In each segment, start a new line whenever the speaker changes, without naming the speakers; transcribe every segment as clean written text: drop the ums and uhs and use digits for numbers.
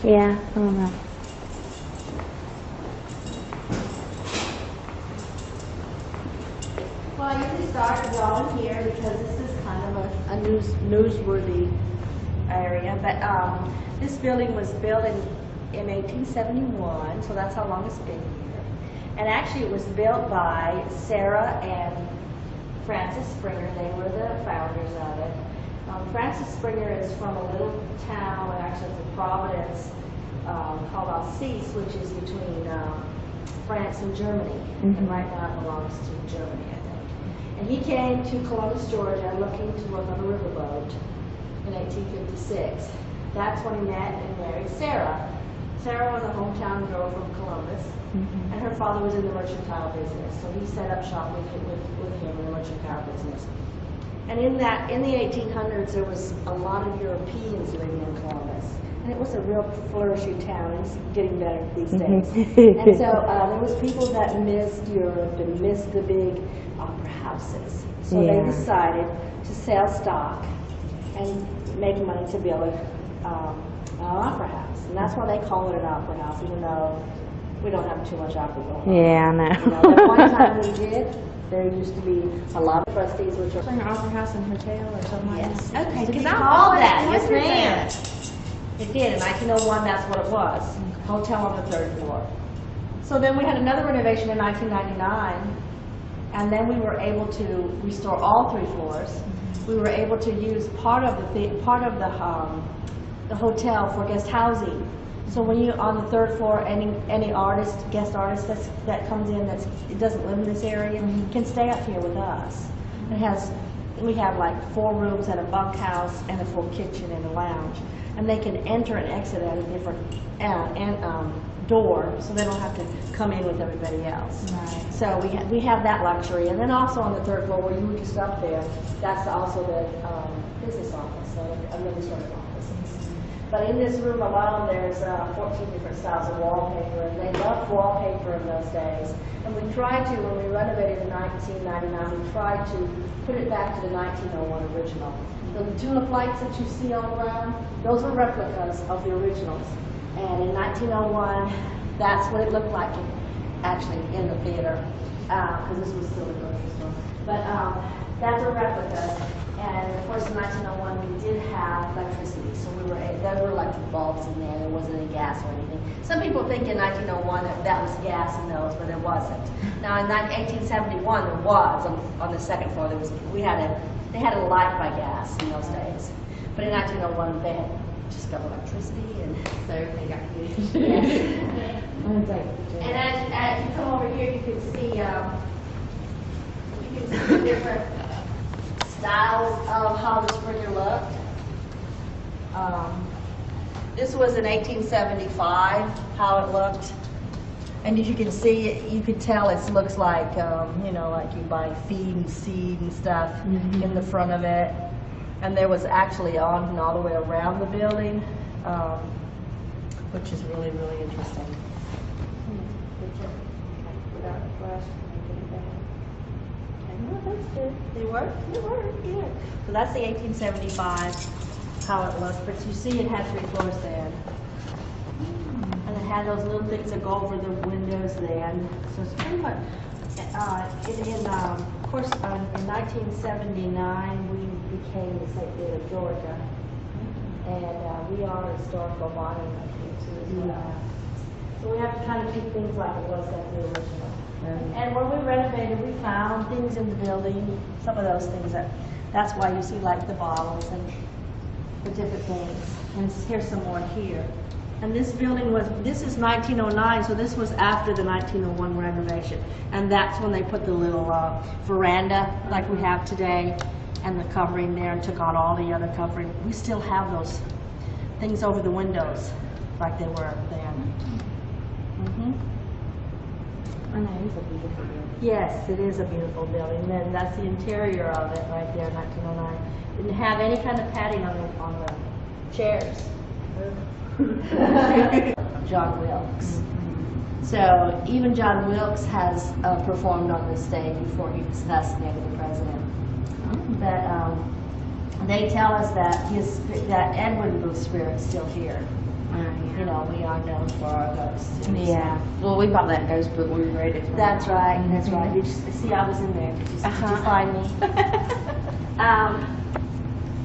Yeah, I don't know.
Well, I usually start drawing here because this is kind of a newsworthy area. But this building was built in 1871, so that's how long it's been here. And actually, it was built by Sarah and Francis Springer. They were the founders of it. Francis Springer is from a little town, actually it's in Providence, called Alsace, which is between France and Germany. And right now it belongs to Germany, I think. And he came to Columbus, Georgia, looking to work on a riverboat in 1856. That's when he met and married Sarah. Sarah was a hometown girl from Columbus, and her father was in the mercantile business, so he set up shop with him in the mercantile business. And in the 1800s, there was a lot of Europeans living in Columbus, and it was a real flourishing town. It's getting better these days. And so there was people that missed Europe and missed the big opera houses. So they decided to sell stock and make money to build an opera house. And that's why they call it an opera house, even though we don't have too much opera going on.
Yeah, I know.
You know, the one time we did, there used to be a lot of trustees, which are
Like an opera house and hotel or something like
yes.
that.
Okay,
Because
because
I
all
always
that, yes
wondered
ma'am.
that.
It did, in 1901, that's what it was. Hotel on the 3rd floor. So then we had another renovation in 1999, and then we were able to restore all 3 floors. We were able to use part of the hotel for guest housing. So when you on the 3rd floor, any artist, guest artist that comes in it doesn't live in this area can stay up here with us. We have like 4 rooms and a bunkhouse and a full kitchen and a lounge, and they can enter and exit at a different door, so they don't have to come in with everybody else.
Right.
So we have that luxury, and then also on the 3rd floor where you were just up there, that's also the business office, so administrative offices. But in this room alone, there's 14 different styles of wallpaper, and they loved wallpaper in those days. And we tried to, when we renovated in 1999, we tried to put it back to the 1901 original. The tulip lights that you see all around, those were replicas of the originals. And in 1901, that's what it looked like actually in the theater, because this was still a grocery store. But that's a replica. And of course, in 1901, we did have electricity, so there were electric bulbs in there. There wasn't any gas or anything. Some people think in 1901 that was gas in those, but it wasn't. Now in 1871, there was on the 2nd floor. They had a light by gas in those days, but in 1901 they had discovered electricity, and so everything got used. And as you come over here, you can see the different styles of how the Springer looked. This was in 1875, how it looked. And as you can see, you could tell it looks like, you know, like you buy feed and seed and stuff in the front of it. And there was actually on and all the way around the building, which is really, really interesting. They work, yeah. So that's the 1875, how it looked. But you see it had 3 floors then. And it had those little things that go over the windows then. So it's pretty much, of course, in 1979, we became the St. Louis of Georgia. And we are a historical monument here too as well. So we have to kind of keep things like it was at the original. And when we renovated, we found things in the building, some of those things that's why you see like the bottles and the different things. And here's some more here. And this building this is 1909, so this was after the 1901 renovation. And that's when they put the little veranda like we have today and the covering there and took out all the other covering. We still have those things over the windows like they were then. Yes, it is a beautiful building. Then that's the interior of it right there, 1909. Didn't have any kind of padding on the chairs. John Wilkes. So even John Wilkes has performed on this stage before he was assassinated the president. But they tell us that Edwin Booth's spirit's still here. You know, we are known for our ghosts. too, so.
Yeah. Well, we bought that ghost book when we read it.
That's right, that's right. Did you see I was in there? Did you find me?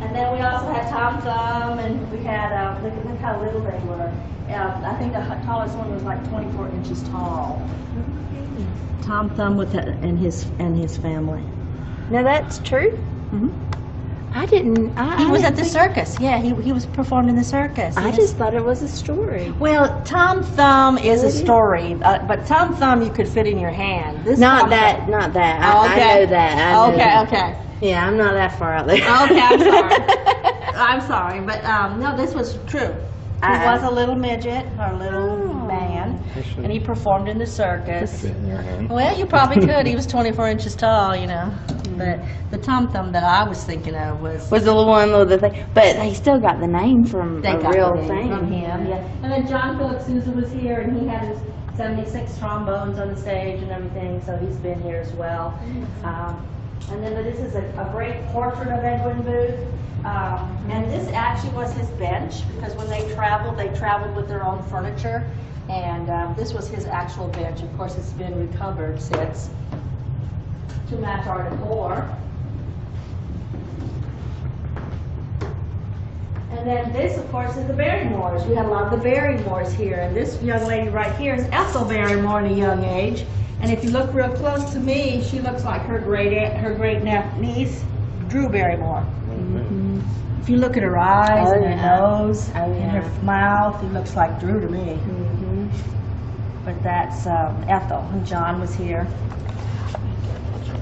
And then we also had Tom Thumb, and we had, look how little they were. I think the tallest one was like 24 inches tall. Tom Thumb and his family.
Now that's true. I didn't.
He was at the circus. Yeah, he was performed in the circus.
I
Yes.
just thought it was a story.
Well, Tom Thumb is a story, but Tom Thumb you could fit in your hand. This
Not
Tom
that.
Thumb-
Not that.
Oh,
I
okay.
know that. I know that.
Okay.
Yeah, I'm not that far out there.
Okay, I'm sorry. I'm sorry, but no, this was true. He was a little midget or a little man, and he performed in the circus.
Fit in your hand.
Well, you probably could. He was 24 inches tall, you know. But the Tom Thumb that I was thinking of was
Was the one little thing, but they still got the name from
they
a
got
real
the name
thing.
from him. Yeah. And then John Philip Sousa was here, and he had his 76 trombones on the stage and everything, so he's been here as well. And then this is a great portrait of Edwin Booth. And this actually was his bench, because when they traveled with their own furniture. And this was his actual bench. Of course, it's been recovered since to match our decor. And then this, of course, is the Barrymores. We had a lot of the Barrymores here. And this young lady right here is Ethel Barrymore in a young age. And if you look real close to me, she looks like her great niece, Drew Barrymore. If you look at her eyes and her nose and her mouth, he looks like Drew to me. But that's Ethel, and John was here.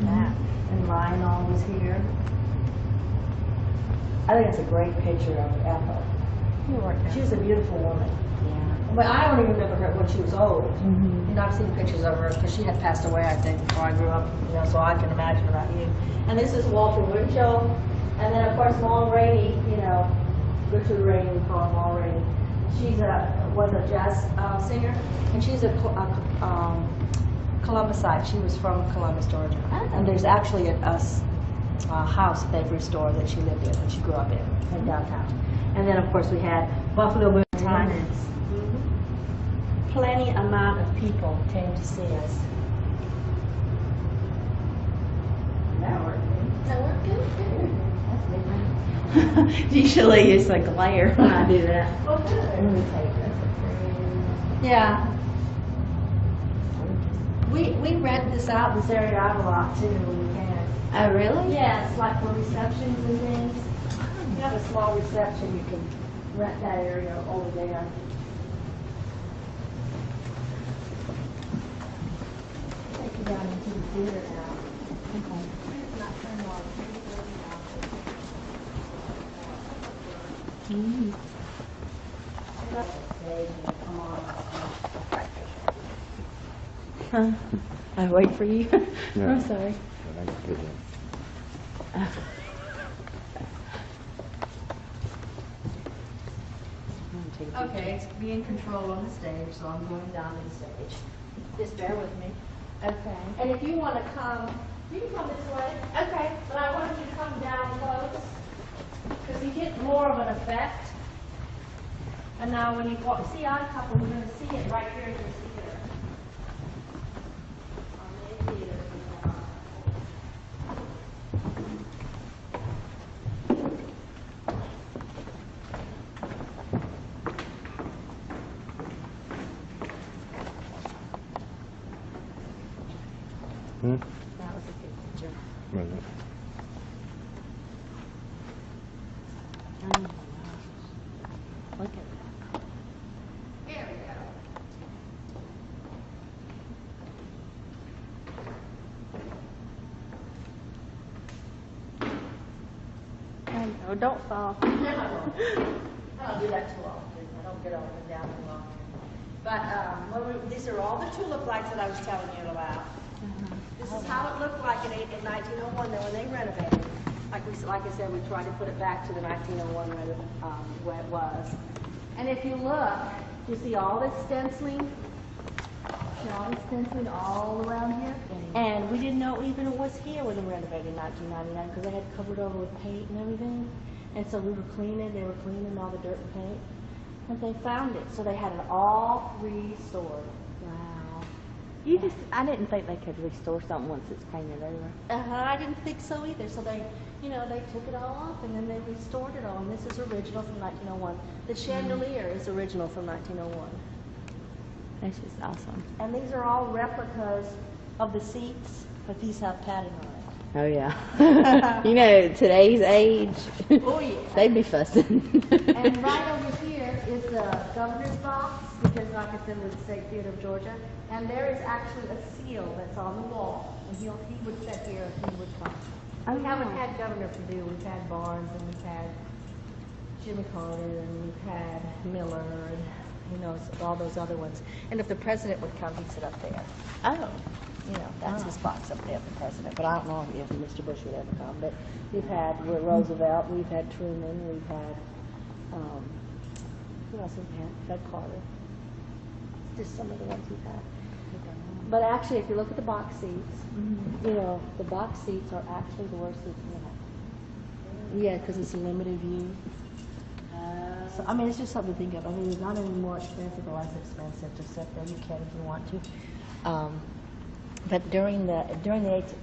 And Lionel was here. I think it's a great picture of Ethel. She was a beautiful woman. But I only remember her when she was old. And I've seen pictures of her because she had passed away, I think, before I grew up, you know, so I can imagine about you. And this is Walter Winchell. And then, of course, Long Rainey, you know, Gertrude Rainey, we call her Long Rainey. She's was a jazz singer, and she's a Columbusite. She was from Columbus, Georgia. And there's actually a house that they've restored that she lived in, that she grew up in downtown. And then, of course, we had Buffalo Moon Time. Plenty amount of people came to see us. That worked.
Usually it's a glare when I do that.
Yeah. We rent this out, this area out a lot too when we can.
Oh, really?
Yeah, it's like for receptions and things. If you have a small reception, you can rent that area over there. Take you down into the theater now. It's not turned on.
I wait for you.
Yeah.
I'm sorry.
Okay, it's being controlled on the stage, so I'm going down to the stage. Just bear with me.
Okay.
And if you want to come, you can come this way. Okay. But I want you to come down close, because you get more of an effect. And now when you see Odd Couple, we're going to see it right here in this theater. On the theater. That was a good picture. Look at that. Here we go.
Oh, don't fall.
I don't do that too often. I don't get up and down too often. But these are all the tulip lights that I was telling you about. This is how it looked like in 1901 when they renovated. Like I said, we tried to put it back to the 1901 where it was. And if you look, you see all this stenciling? See all this stenciling all around here? And we didn't know even it was here when they renovated in 1999 because they had covered over with paint and everything. And so we were cleaning, they were cleaning all the dirt and paint. And they found it, so they had it all restored.
Wow. I didn't think they could restore something once it's painted over.
I didn't think so either. So they, they took it all off and then they restored it all. And this is original from 1901. The chandelier is original from 1901.
That's just awesome.
And these are all replicas of the seats, but these have padding on it.
Oh yeah. You know, today's age,
Oh yeah.
they'd be fussing.
And right over here is the governor's box, because like I said, with the State Theater of Georgia. And there is actually a seal that's on the wall. And he would sit here and he would come.
Oh,
We haven't
wow.
had Governor Perdue. We've had Barnes and we've had Jimmy Carter and we've had Miller and all those other ones. And if the president would come, he'd sit up there.
Oh.
That's his box up there, the president. But I don't know if Mr. Bush would ever come. But we've had Roosevelt, we've had Truman, we've had, who else have we had? We've had Carter. Just some of the ones we've had. But actually, if you look at the box seats, the box seats are actually the worst seats in the house. Yeah, because it's a limited view. So, I mean, it's just something to think of. I mean, it's not any more expensive or less expensive to sit there. You can if you want to. But during the 18th,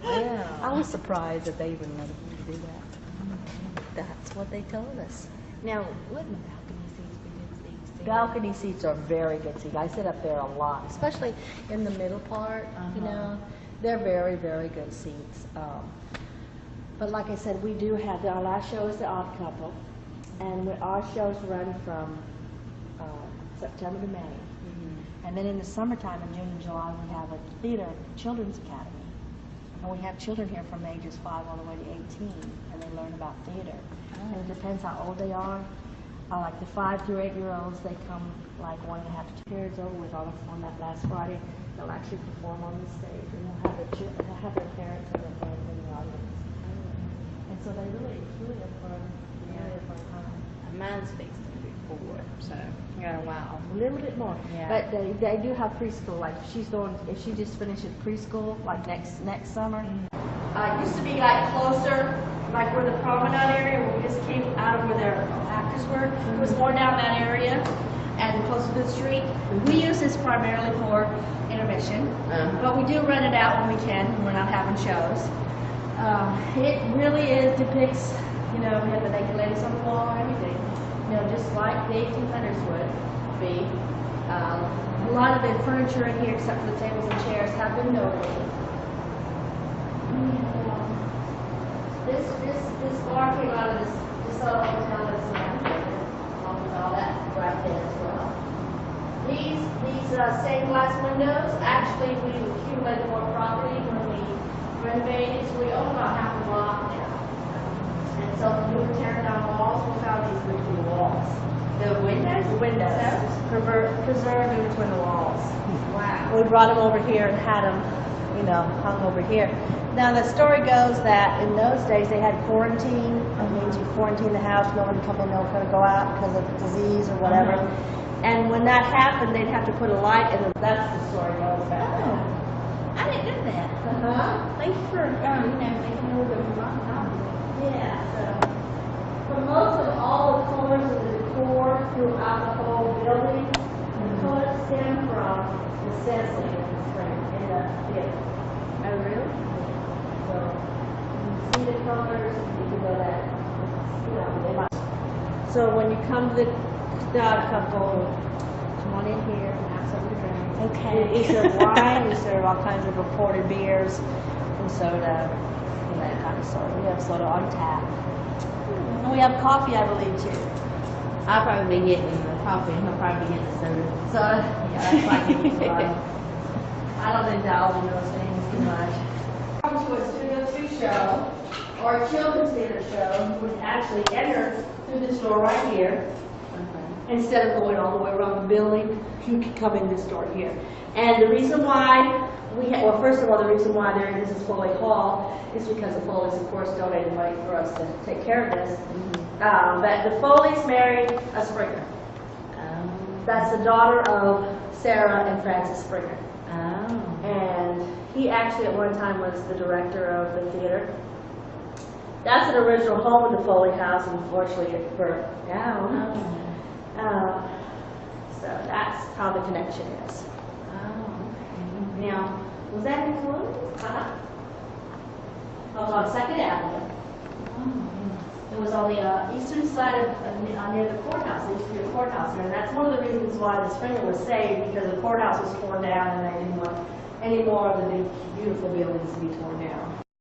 Yeah.
I was surprised that they even let me do that. That's what they told us.
Now, wouldn't the balcony seats be good seats too?
Balcony seats are very good seats. I sit up there a lot, especially in the middle part. They're very, very good seats. But like I said, we do have our last show is The Odd Couple, and our shows run from September to May. And then in the summertime, in June and July, we have a theater, Children's Academy. And we have children here from ages 5 all the way to 18, and they learn about theater. And it depends how old they are. Like the 5 through 8-year-olds, they come like 1.5 to 2 years old with on that last Friday. They'll actually perform on the stage, and they'll have their parents and their friends in the audience. And so it's really a fun time.
Mine's fixed to be 4, so I got a while.
A little bit more.
Yeah.
But they do have preschool. Like if she just finishes preschool, like next summer. It used to be like closer, like where the promenade area, where we just came out of where their actors were. It was more down that area and closer to the street. We use this primarily for intermission, but we do rent it out when we can, when we're not having shows. It really depicts, we have the naked ladies on the wall and everything. Just like the 1800s would be. A lot of the furniture in here, except for the tables and chairs, have been donated. This bar came out of this other hotel that's along with all that right there as well. These stained glass windows, actually we accumulated more property when we renovated, so we own about half a block now. And so we were tearing down walls, we found these between the walls.
The windows?
The windows, preserved in between the walls.
Wow.
We brought them over here and had them, hung over here. Now the story goes that in those days they had quarantine. That means you quarantine the house, no one can come in, no one can go out because of disease or whatever. And when that happened, they'd have to put a light in. That's the story goes back.
I didn't know that. Thanks for, making me a little bit more.
Yeah. So for most of all the colors of the decor throughout the whole building, the colors stem from the stenciling in the theater.
Oh, really?
So you see the colors, you can go that, they might. So when you come to the Odd Couple, come on in here and have something to drink.
Okay.
We serve wine, we serve all kinds of imported beers and soda and that kind of soda. We have soda on tap. And we have coffee, I believe, too.
I'll probably be getting the coffee and he'll probably be getting the soda.
So, yeah, that's like I don't think that Alvin knows things too much. Come to a Studio 2 show or a children's theater show, you would actually enter through this door right here. Instead of going all the way around the building, you can come in this door here. And the reason why well, first of all, the reason why this is Foley Hall is because the Foleys, of course, donated money for us to take care of this. But the Foleys married a Springer. That's the daughter of Sarah and Francis Springer. And he actually at one time was the director of the theater. That's an original home of the Foley house, and unfortunately it burnt down. So that's how the connection is. Now, was that included? It was on Second Avenue. It was on the eastern side of, near the courthouse, the eastern courthouse. And that's one of the reasons why the Springer was saved, because the courthouse was torn down and they didn't want any more of the big, beautiful buildings to be torn down.